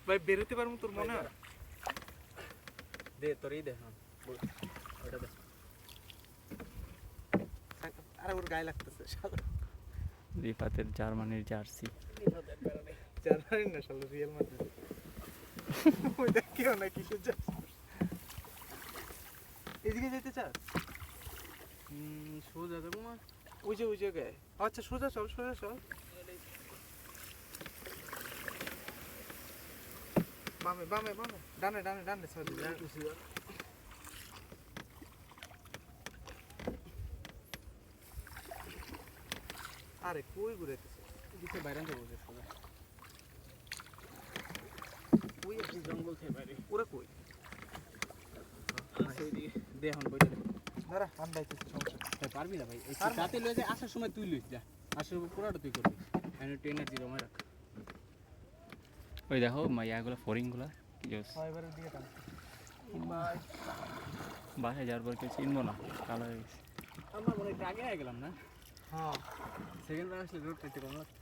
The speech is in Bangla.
ভাই বেরোতে পারবো তোর মনে হয়? দে তোরই দে ওটা দে। আরে ওর গায়ে লাগতেছে শালা। রিফাতের জার্মানির জার্সি। জার্মানি না শালা, রিয়াল মাদ্রিদ। ওই দেখিও না কিসের জার্সি। এদিকে যেতে চাস? সোজা যাবো মা। ওই যে ওই জায়গায়। আচ্ছা সোজা চল, সোজা চল। বামে বামে বামে, ডানে ডানে ডানে সরি। আরে কই ঘুরেতেছে? এদিকে বাইরে আনতে বলছে সোজা। ওই এই জঙ্গল থেকে বাইরে। ওরা কই? আছে ওইদিকে। দে এখন বইটা দে। দাঁড়া আমি বাইতেছি, সমস্যা নেই। ভাই পারবি না ভাই। এই পারবো। রাতে লয়ে যায়, আসার সময় তুই লইস যা। আসার পুরোটা তুই করবি। এন্ড এনার্জি রমে রাখ। ওই দেখো ইয়াগুলো ফরিংগুলো কি জোস। ফাইবারের দিকে টান। বাসায় যাওয়ার পর কেউ চিনবো না, কালো হয়ে গেছে। আমরা মনে হয় একটু আগে গেলাম না? হ্যাঁ সেকেন্ড বার আসলে রোড পেতে কম লাগতো।